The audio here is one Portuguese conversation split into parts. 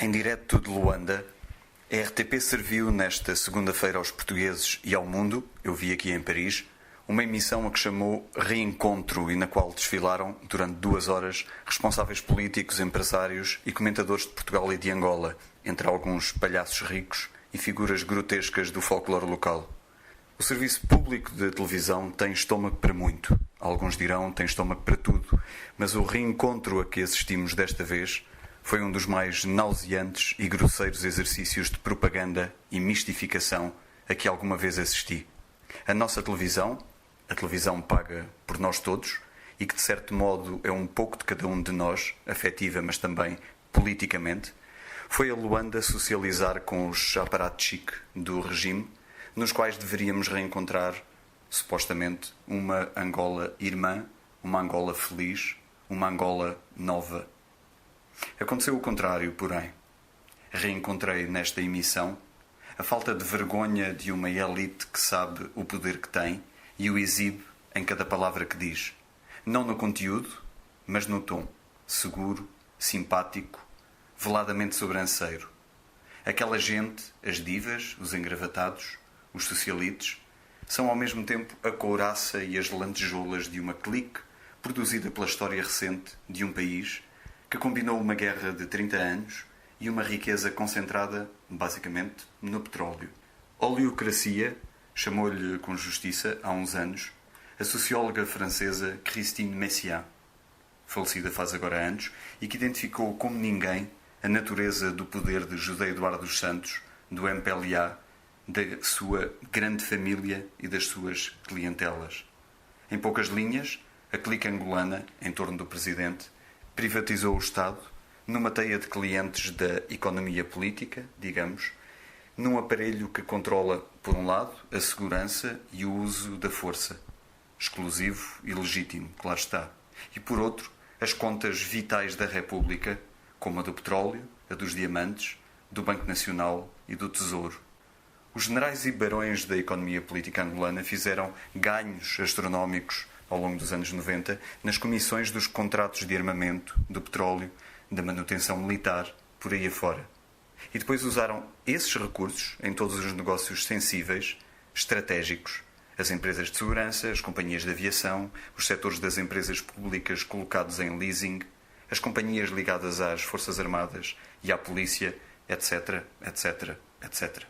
Em direto de Luanda, a RTP serviu nesta segunda-feira aos portugueses e ao mundo, eu vi aqui em Paris, uma emissão a que chamou Reencontro e na qual desfilaram, durante 2 horas, responsáveis políticos, empresários e comentadores de Portugal e de Angola, entre alguns palhaços ricos e figuras grotescas do folclore local. O serviço público de televisão tem estômago para muito. Alguns dirão tem estômago para tudo, mas o reencontro a que assistimos desta vez foi um dos mais nauseantes e grosseiros exercícios de propaganda e mistificação a que alguma vez assisti. A nossa televisão, a televisão paga por nós todos e que de certo modo é um pouco de cada um de nós, afetiva mas também politicamente, foi a Luanda socializar com os apparatchik do regime, nos quais deveríamos reencontrar, supostamente, uma Angola irmã, uma Angola feliz, uma Angola nova. Aconteceu o contrário, porém. Reencontrei nesta emissão a falta de vergonha de uma elite que sabe o poder que tem e o exibe em cada palavra que diz. Não no conteúdo, mas no tom. Seguro, simpático, veladamente sobranceiro. Aquela gente, as divas, os engravatados, os socialites, são ao mesmo tempo a couraça e as lantejoulas de uma clique produzida pela história recente de um país que combinou uma guerra de 30 anos e uma riqueza concentrada, basicamente, no petróleo. Oleocracia, chamou-lhe com justiça, há uns anos, a socióloga francesa Christine Messiaen, falecida faz agora anos, e que identificou como ninguém a natureza do poder de José Eduardo dos Santos, do MPLA, da sua grande família e das suas clientelas. Em poucas linhas, a clique angolana, em torno do presidente, privatizou o Estado numa teia de clientes da economia política, digamos, num aparelho que controla, por um lado, a segurança e o uso da força, exclusivo e legítimo, claro está, e por outro, as contas vitais da República, como a do petróleo, a dos diamantes, do Banco Nacional e do Tesouro. Os generais e barões da economia política angolana fizeram ganhos astronómicos ao longo dos anos 90 nas comissões dos contratos de armamento, do petróleo, da manutenção militar, por aí afora. E depois usaram esses recursos em todos os negócios sensíveis, estratégicos, as empresas de segurança, as companhias de aviação, os setores das empresas públicas colocados em leasing, as companhias ligadas às Forças Armadas e à polícia, etc., etc., etc.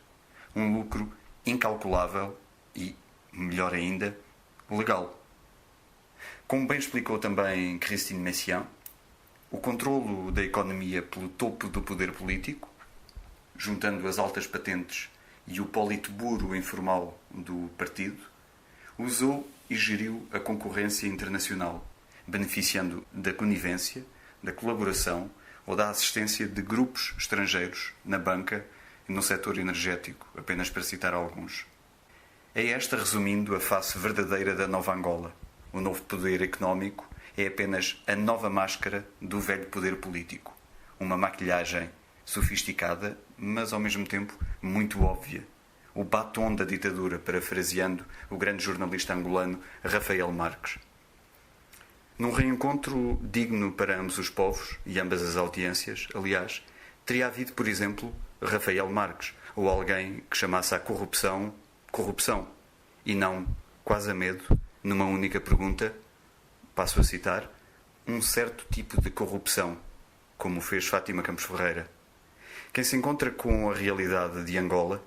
Um lucro incalculável e, melhor ainda, legal. Como bem explicou também Christine Messiaen, o controlo da economia pelo topo do poder político, juntando as altas patentes e o politburo informal do partido, usou e geriu a concorrência internacional, beneficiando da conivência, da colaboração ou da assistência de grupos estrangeiros na banca e no setor energético, apenas para citar alguns. É esta, resumindo, a face verdadeira da nova Angola. O novo poder económico é apenas a nova máscara do velho poder político. Uma maquilhagem sofisticada, mas ao mesmo tempo muito óbvia. O batom da ditadura, parafraseando o grande jornalista angolano Rafael Marques. Num reencontro digno para ambos os povos e ambas as audiências, aliás, teria havido, por exemplo, Rafael Marques, ou alguém que chamasse a corrupção, corrupção, e não, quase a medo, numa única pergunta, passo a citar, um certo tipo de corrupção, como fez Fátima Campos Ferreira. Quem se encontra com a realidade de Angola,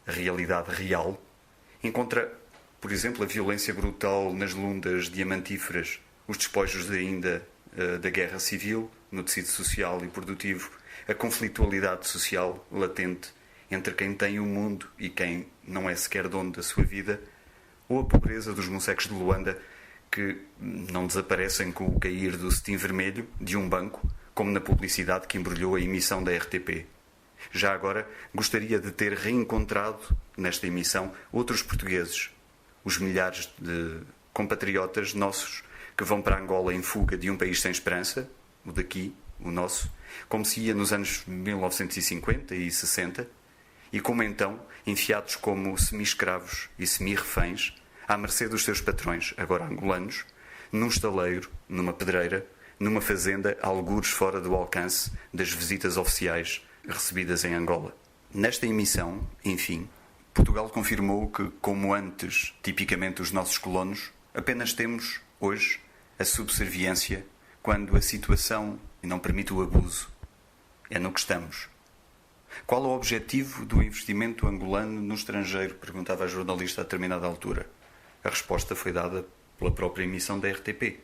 a realidade real, encontra, por exemplo, a violência brutal nas lundas diamantíferas, os despojos ainda da guerra civil, no tecido social e produtivo, a conflitualidade social latente entre quem tem o mundo e quem não é sequer dono da sua vida, ou a pobreza dos moceques de Luanda que não desaparecem com o cair do cetim vermelho de um banco, como na publicidade que embrulhou a emissão da RTP. Já agora, gostaria de ter reencontrado, nesta emissão, outros portugueses, os milhares de compatriotas nossos que vão para Angola em fuga de um país sem esperança, o daqui, o nosso, como se ia nos anos 1950 e 60, e como então, enfiados como semi-escravos e semi-reféns, à mercê dos seus patrões, agora angolanos, num estaleiro, numa pedreira, numa fazenda, algures fora do alcance das visitas oficiais recebidas em Angola. Nesta emissão, enfim, Portugal confirmou que, como antes, tipicamente os nossos colonos, apenas temos, hoje, a subserviência quando a situação não permite o abuso. É no que estamos. Qual o objetivo do investimento angolano no estrangeiro? Perguntava a jornalista a determinada altura. A resposta foi dada pela própria emissão da RTP.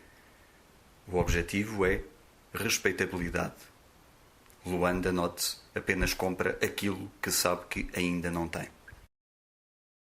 O objetivo é respeitabilidade. Luanda, note-se, apenas compra aquilo que sabe que ainda não tem.